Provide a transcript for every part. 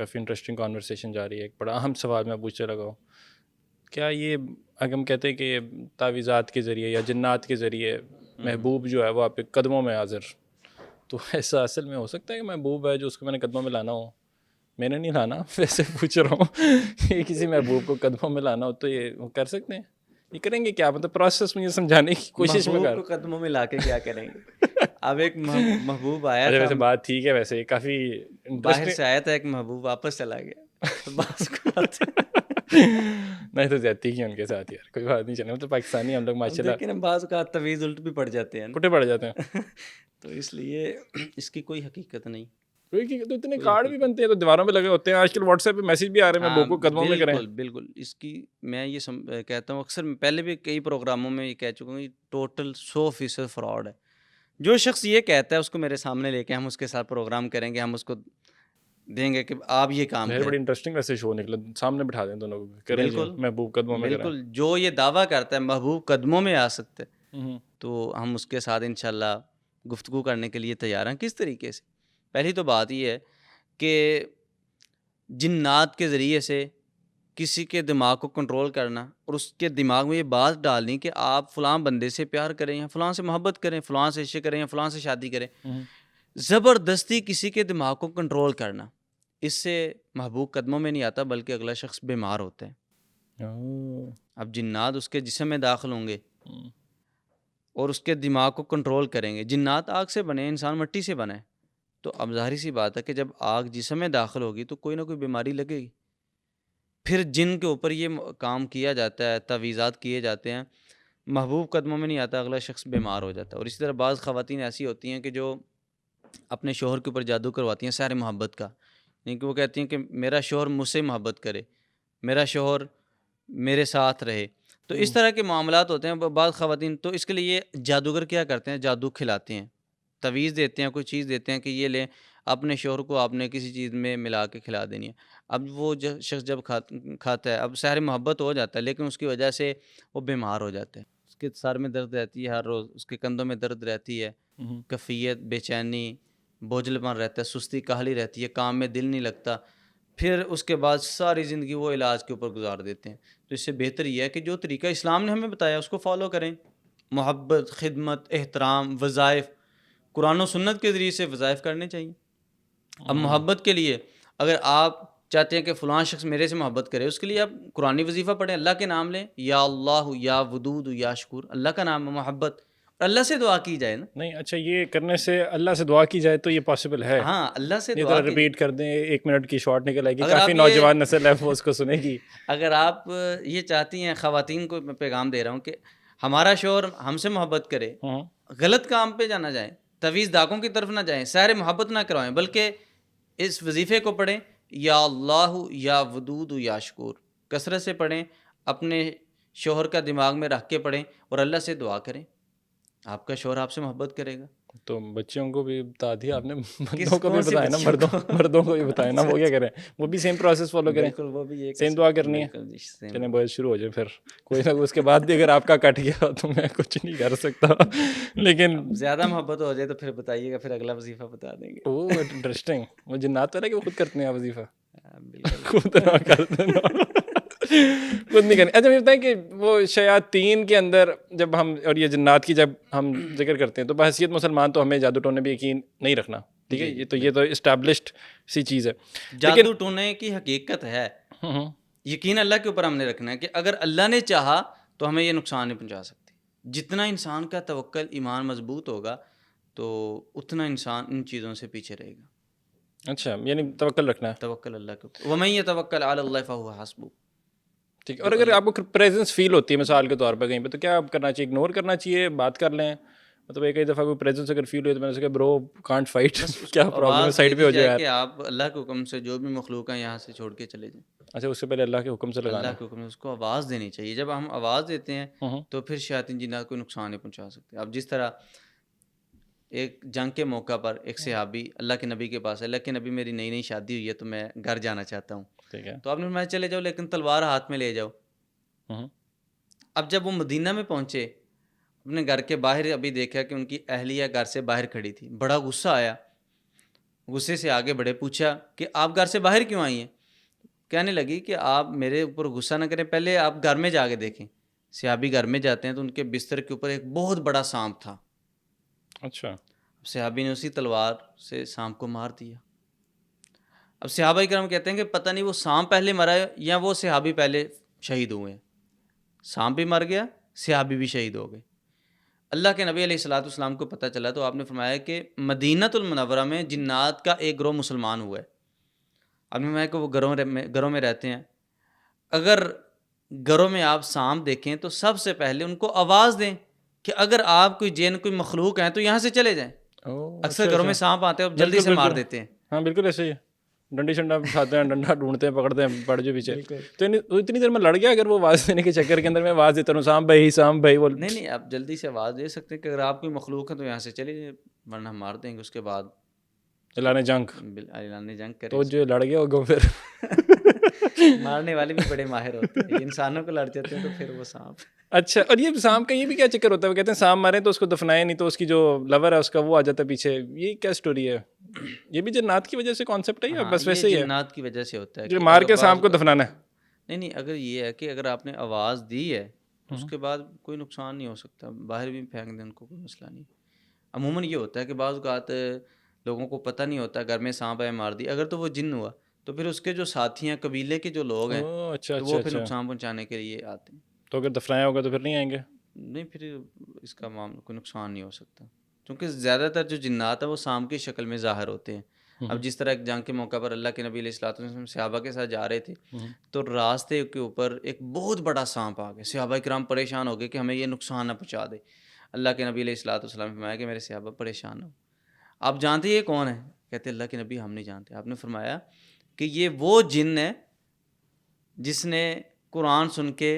کافی interesting conversation جا رہی ہے. ایک بڑا اہم سوال میں پوچھنے لگا ہوں, کیا یہ اگر ہم کہتے ہیں کہ تعویذات کے ذریعے یا جنات کے ذریعے محبوب جو ہے وہ آپ کے قدموں میں حاضر, تو ایسا اصل میں ہو سکتا ہے کہ محبوب ہے جو اس کو میں نے قدموں میں لانا ہو؟ میں نے نہیں لانا, ویسے پوچھ رہا ہوں کہ کسی محبوب کو قدموں میں لانا ہو تو یہ وہ کر سکتے ہیں؟ یہ کریں گے کیا, مطلب پروسیس مجھے سمجھانے کی کوشش میں محبوب کر. کو قدموں میں لا کے کیا کریں گے؟ اب ایک محبوب آیا اچھا تھا, ویسے بات ٹھیک ہے, ویسے یہ کافی باہر سے آیا تھا ایک محبوب, واپس چلا گیا. بس کو نہیں تو زیادتی کی ان کے ساتھ یار, کوئی بات نہیں. چلے تو پاکستانی ہم لوگ ماشاء اللہ لیکن بعض کا طویز الٹ بھی پڑ جاتے ہیں پٹے پڑ جاتے ہیں, تو اس لیے اس کی کوئی حقیقت نہیں. کوئی تو اتنے کارڈ بھی بنتے ہیں تو دیواروں پہ لگے ہوتے ہیں. آج کل واٹس ایپ پہ میسج بھی آ رہے ہیں محبوب کو قدموں میں کریں. بالکل بالکل. اس کی میں یہ کہتا ہوں, اکثر پہلے بھی کئی پروگراموں میں یہ کہہ چکا ہوں, یہ ٹوٹل 100% فراڈ ہے. جو شخص یہ کہتا ہے اس کو میرے سامنے لے کے ہم اس کے ساتھ پروگرام کریں گے, ہم اس کو دیں گے کہ آپ یہ کام کریں. بڑی انٹرسٹنگ ویسے شو نکلا, سامنے بٹھا دیں دونوں کو, کریں جی بالکل محبوب قدموں میں کریں. بالکل. جو یہ دعویٰ کرتا ہے محبوب قدموں میں آ سکتے ہوں تو ہم اس کے ساتھ انشاءاللہ گفتگو کرنے کے لیے تیار ہیں. کس طریقے سے؟ پہلی تو بات یہ ہے کہ جنات کے ذریعے سے کسی کے دماغ کو کنٹرول کرنا اور اس کے دماغ میں یہ بات ڈالنی کہ آپ فلاں بندے سے پیار کریں یا فلاں سے محبت کریں, فلاں سے عشق کریں یا فلاں سے شادی کریں, زبردستی کسی کے دماغ کو کنٹرول کرنا, اس سے محبوب قدموں میں نہیں آتا بلکہ اگلا شخص بیمار ہوتا ہے. اب جنات اس کے جسم میں داخل ہوں گے اور اس کے دماغ کو کنٹرول کریں گے. جنات آگ سے بنے, انسان مٹی سے بنے, تو اب ظاہری سی بات ہے کہ جب آگ جسم میں داخل ہوگی تو کوئی نہ کوئی بیماری لگے گی. پھر جن کے اوپر یہ کام کیا جاتا ہے, تعویذات کیے جاتے ہیں, محبوب قدموں میں نہیں آتا, اگلا شخص بیمار ہو جاتا ہے. اور اسی طرح بعض خواتین ایسی ہوتی ہیں کہ جو اپنے شوہر کے اوپر جادو کرواتی ہیں سحر محبت کا, یعنی کہ وہ کہتی ہیں کہ میرا شوہر مجھ سے محبت کرے, میرا شوہر میرے ساتھ رہے. تو اس طرح کے معاملات ہوتے ہیں بعض خواتین. تو اس کے لیے یہ جادوگر کیا کرتے ہیں, جادو کھلاتے ہیں, تعویذ دیتے ہیں, کوئی چیز دیتے ہیں کہ یہ لیں, اپنے شوہر کو آپ نے کسی چیز میں ملا کے کھلا دینی ہے. اب وہ شخص جب کھاتا ہے, اب سحر محبت ہو جاتا ہے, لیکن اس کی وجہ سے وہ بیمار ہو جاتا ہے. اس کے سر میں درد رہتی ہے ہر روز, اس کے کندھوں میں درد رہتی ہے, کفیت, بے چینی, بوجھل پن رہتا ہے, سستی کاہلی رہتی ہے, کام میں دل نہیں لگتا. پھر اس کے بعد ساری زندگی وہ علاج کے اوپر گزار دیتے ہیں. تو اس سے بہتر یہ ہے کہ جو طریقہ اسلام نے ہمیں بتایا اس کو فالو کریں. محبت, خدمت, احترام, وظائف, قرآن و سنت کے ذریعے سے وظائف کرنے چاہیے. اب محبت کے لیے اگر آپ چاہتے ہیں کہ فلاں شخص میرے سے محبت کرے, اس کے لیے آپ قرآنی وظیفہ پڑھیں, اللہ کے نام لیں, یا اللہ, یا ودود, یا شکور, اللہ کا نام ہے محبت, اور اللہ سے دعا کی جائے نا. نہیں اچھا, یہ کرنے سے اللہ سے دعا کی جائے تو یہ پاسبل ہے؟ ہاں, اللہ سے یہ دعا ذرا ریپیٹ کر دیں, 1 منٹ کی شارٹ نکل آئے گی, اگر کافی آپ نوجوان نسل ہے وہ اس کو سنے گی. اگر آپ یہ چاہتی ہیں, خواتین کو میں پیغام دے رہا ہوں کہ ہمارا شوہر ہم سے محبت کرے, غلط کام پہ جانا جائیں, طویز داغوں کی طرف نہ جائیں, سحر محبت نہ کروائیں, بلکہ اس وظیفے کو پڑھیں, یا اللہ, یا ودود, یا شکور, کثرت سے پڑھیں, اپنے شوہر کا دماغ میں رکھ کے پڑھیں اور اللہ سے دعا کریں, آپ کا شوہر آپ سے محبت کرے گا. تو بچیوں کو بھی بتا دیا آپ نے, بندوں کو بھی بتایا نا, مردوں کو بھی بتایا نا, وہ کیا کریں, وہ بھی سیم پروسیس فالو کریں, بالکل, وہ بھی سیم دعا کرنی ہے. چلیں بوائز شروع ہو جائے, پھر کوئی نہ اس کے بعد بھی اگر آپ کا کٹ گیا تو میں کچھ نہیں کر سکتا, لیکن زیادہ محبت ہو جائے تو پھر بتائیے گا, پھر اگلا وظیفہ بتا دیں گے. وہ انٹرسٹنگ, وہ جنات ہے کہ وہ خود کرتے ہیں وظیفہ, خود نہ کرتے خود نہیں کریں. اچھا یہ بتائیں کہ وہ شیاطین کے اندر جب ہم, اور یہ جنات کی جب ہم ذکر کرتے ہیں, تو بحیثیت مسلمان تو ہمیں جادو ٹونے بھی یقین نہیں رکھنا, ٹھیک ہے, یہ تو اسٹیبلشڈ سی چیز ہے. جادو ٹونے کی حقیقت ہے, یقین اللہ کے اوپر ہم نے رکھنا ہے کہ اگر اللہ نے چاہا تو ہمیں یہ نقصان نہیں پہنچا سکتی. جتنا انسان کا توکل, ایمان مضبوط ہوگا تو اتنا انسان ان چیزوں سے پیچھے رہے گا. اچھا, یعنی توکل رکھنا ہے, توکل اللہ کے اوپر, وَمَن يَتَوَكَّلْ عَلَى اللَّهِ فَهُوَ حَسْبُهُ. ٹھیک ہے. اور اگر آپ کو پریزنس فیل ہوتی ہے مثال کے طور پہ کہیں پہ, تو کیا کرنا چاہیے, اگنور کرنا چاہیے, بات کر لیں, مطلب ایک دفعہ کوئی پریزنس اگر فیل ہوئی تو میں نے کہا برو کانٹ فائٹ, کیا پرابلم ہے, سائڈ پہ ہو جائے کہ آپ اللہ کے حکم سے جو بھی مخلوق ہیں یہاں سے چھوڑ کے چلے جائیں. اچھا, اس سے پہلے اللہ کے حکم سے لگانا, اللہ کے حکم سے اس کو آواز دینی چاہیے. جب ہم آواز دیتے ہیں تو پھر شیاطین جنات کوئی نقصان نہیں پہنچا سکتے. اب جس طرح ایک جنگ کے موقع پر ایک صحابی اللہ کے نبی کے پاس ہے, اللہ کے نبی میری نئی شادی ہوئی ہے تو میں گھر جانا چاہتا ہوں. ٹھیک ہے, تو آپ نے فرمایا چلے جاؤ, لیکن تلوار ہاتھ میں لے جاؤ. اب جب وہ مدینہ میں پہنچے, اپنے گھر کے باہر ابھی دیکھا کہ ان کی اہلیہ گھر سے باہر کھڑی تھی, بڑا غصہ آیا. غصے سے آگے بڑھے, پوچھا کہ آپ گھر سے باہر کیوں آئی ہیں؟ کہنے لگی کہ آپ میرے اوپر غصہ نہ کریں, پہلے آپ گھر میں جا کے دیکھیں. صحابی گھر میں جاتے ہیں تو ان کے بستر کے اوپر ایک بہت بڑا سانپ تھا. اچھا. صحابی نے اسی تلوار سے سانپ کو مار دیا. اب صحابہ کرام کہتے ہیں کہ پتہ نہیں وہ سانپ پہلے مرا ہے یا وہ صحابی پہلے شہید ہوئے ہیں. سانپ بھی مر گیا, صحابی بھی شہید ہو گئے. اللہ کے نبی علیہ الصلوۃ والسلام کو پتہ چلا تو آپ نے فرمایا کہ مدینۃ المنورہ میں جنات کا ایک گروہ مسلمان ہوا ہے. آپ نے فرمایا کہ وہ گھروں میں رہتے ہیں. اگر گھروں میں آپ سانپ دیکھیں تو سب سے پہلے ان کو آواز دیں کہ اگر آپ کوئی جن کوئی مخلوق ہیں تو یہاں سے چلے جائیں. اکثر گھروں میں سانپ آتے ہیں, جلدی سے مار دیتے ہیں. ہاں بالکل ایسے ہی ہے. ڈنڈی شنڈا اٹھاتے ہیں, ڈنڈا ڈھونڈتے ہیں, پکڑتے ہیں, پڑ جو پیچھے. تو اتنی دیر میں لڑ گیا اگر وہ آواز دینے کے چکر کے اندر میں آواز دیتا ہوں سانپ بھائی سانپ بھائی بول. نہیں آپ جلدی سے آواز دے سکتے ہیں کہ اگر آپ کوئی مخلوق ہیں تو یہاں سے چلے جائیں, ورنہ ہم مار دیں گے. اس کے بعد اعلان جنگ کرے تو جو لڑ گیا ہوگا پھر مارنے والے بھی بڑے ماہر ہوتے ہیں, انسانوں کو لڑ جاتے ہیں تو پھر وہ سانپ. اچھا. اور یہ سانپ کا یہ بھی کیا چکر ہوتا ہے؟ وہ کہتے ہیں سانپ مارے تو اس کو دفنائے نہیں تو اس کی جو لور ہے اس کا وہ آ جاتا ہے پیچھے. یہ کیا سٹوری ہے؟ یہ بھی جنات کی وجہ سے کانسیپٹ ہے یا بس ویسے ہی ہے؟ جنات کی وجہ سے ہوتا ہے جو مار کے سانپ کو دفنانا ہے. نہیں اگر یہ ہے کہ اگر آپ نے آواز دی ہے تو اس کے بعد کوئی نقصان نہیں ہو سکتا, باہر بھی پھینک دیں ان کو کوئی مسئلہ نہیں. عموماً یہ ہوتا ہے کہ بعض اوقات لوگوں کو پتہ نہیں ہوتا, گھر میں سانپ آئے مار دی, اگر تو وہ جن ہوا تو پھر اس کے جو ساتھی ہیں قبیلے کے جو لوگ ہیں تو وہ پھر نقصان پہنچانے کے لیے آتے ہیں. تو اگر دفنایا ہوگا تو پھر نہیں آئیں گے؟ نہیں, پھر اس کا معاملہ کوئی نقصان نہیں ہو سکتا, کیونکہ زیادہ تر جو جنات ہیں وہ سانپ کی شکل میں ظاہر ہوتے ہیں. اب جس طرح ایک جنگ کے موقع پر اللہ کے نبی علیہ الصلوۃ والسلام صحابہ کے ساتھ جا رہے تھے تو راستے کے اوپر ایک بہت بڑا سانپ آ گیا. صحابہ کرام پریشان ہو گئے کہ ہمیں یہ نقصان نہ پہنچا دے. اللہ کے نبی علیہ الصلوۃ والسلام نے فرمایا کہ میرے صحابہ پریشان نہ ہو, آپ جانتے یہ کون ہے؟ کہتے اللہ کے نبی ہم نہیں جانتے. آپ نے فرمایا کہ یہ وہ جن ہے جس نے قرآن سن کے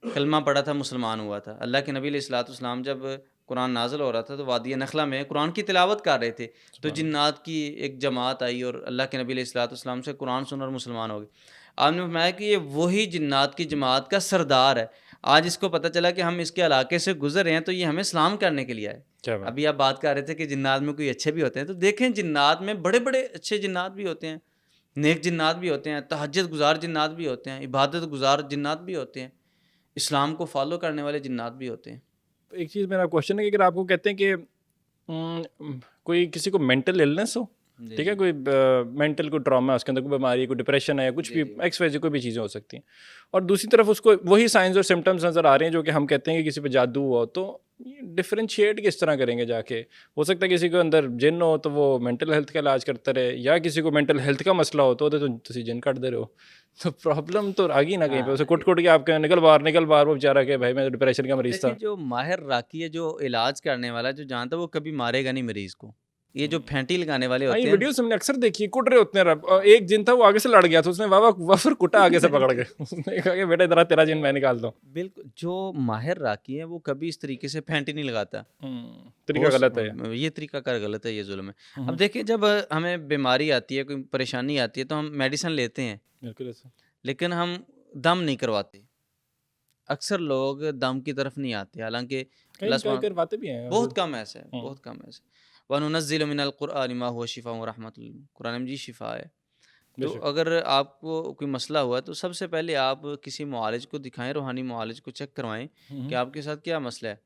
کلمہ پڑھا تھا, مسلمان ہوا تھا. اللہ کے نبی علیہ الصلوۃ والسلام جب قرآن نازل ہو رہا تھا تو وادی نخلا میں قرآن کی تلاوت کر رہے تھے تو جنات کی ایک جماعت آئی اور اللہ کے نبی علیہ الصلوۃ والسلام سے قرآن سن اور مسلمان ہو گئے. آپ نے فرمایا کہ یہ وہی جنات کی جماعت کا سردار ہے. آج اس کو پتہ چلا کہ ہم اس کے علاقے سے گزر رہے ہیں تو یہ ہمیں سلام کرنے کے لیے آئے. ابھی آپ بات کر رہے تھے کہ جنات میں کوئی اچھے بھی ہوتے ہیں, تو دیکھیں جنات میں بڑے بڑے اچھے جنات بھی ہوتے ہیں, نیک جنات بھی ہوتے ہیں, تہجد گزار جنات بھی ہوتے ہیں, عبادت گزار جنات بھی ہوتے ہیں, اسلام کو فالو کرنے والے جنات بھی ہوتے ہیں. ایک چیز میرا کوشچن ہے کہ اگر آپ کو کہتے ہیں کہ کوئی کسی کو مینٹل النس ہو, ٹھیک ہے, کوئی مینٹل کوئی ٹراما ہے اس کے اندر, کوئی بیماری, کوئی ڈپریشن ہے, کچھ بھی ایکس وائی زیڈ کوئی بھی چیزیں ہو سکتی ہیں, اور دوسری طرف اس کو وہی سائنز اور سمٹمز نظر آ رہے ہیں جو کہ ہم کہتے ہیں کہ کسی پہ جادو ہوا ہو, تو ڈفرینشیٹ کس طرح کریں گے جا کے؟ ہو سکتا ہے کسی کو اندر جن ہو تو وہ مینٹل ہیلتھ کا علاج کرتا رہے, یا کسی کو مینٹل ہیلتھ کا مسئلہ ہو تو تسی جن کٹ دے رہے ہو, تو پرابلم تو آ گئی نا کہیں پہ. اسے کٹ کے آپ کے نکل باہر وہ بیچارہ کہ بھائی میں ڈپریشن کا مریض تھا. جو ماہر راقی ہے, جو علاج کرنے والا, جو جانتا ہے, وہ کبھی مارے گا نہیں مریض کو. یہ جو پھینٹی لگانے والے ہوتے ہیں, ویڈیوز ہم نے اکثر دیکھی, کٹ رہے ہوتے ہیں. ایک جن تھا وہ آگے سے لڑ گیا تھا, اس نے وافر کٹا آگے سے پکڑ کے, اس نے کہا کہ بیٹا ذرا تیرا جن میں نکالتا ہوں. بالکل, جو ماہر راقی ہے وہ کبھی اس طریقے سے پھینٹی نہیں لگاتا. طریقہ غلط ہے, یہ طریقہ کار غلط ہے, یہ ظلم ہے. اب دیکھیں جب ہمیں بیماری آتی ہے, کوئی پریشانی آتی ہے, تو ہم میڈیسن لیتے ہیں, بالکل ایسا, لیکن ہم دم نہیں کرواتے. اکثر لوگ دم کی طرف نہیں آتے, حالانکہ کرواتے بھی ہیں, بہت کم ایسے ہے, بہت کم ایسے. وَنُنَزِّلُ مِنَ الْقُرْآنِ مَا هُوَ شِفَاءٌ وَرَحْمَةٌ لِلْمُؤْمِنِينَ, قرآن مجید شفا ہے. تو اگر آپ کو کوئی مسئلہ ہوا تو سب سے پہلے آپ کسی معالج کو دکھائیں, روحانی معالج کو چیک کروائیں کہ آپ کے ساتھ کیا مسئلہ ہے.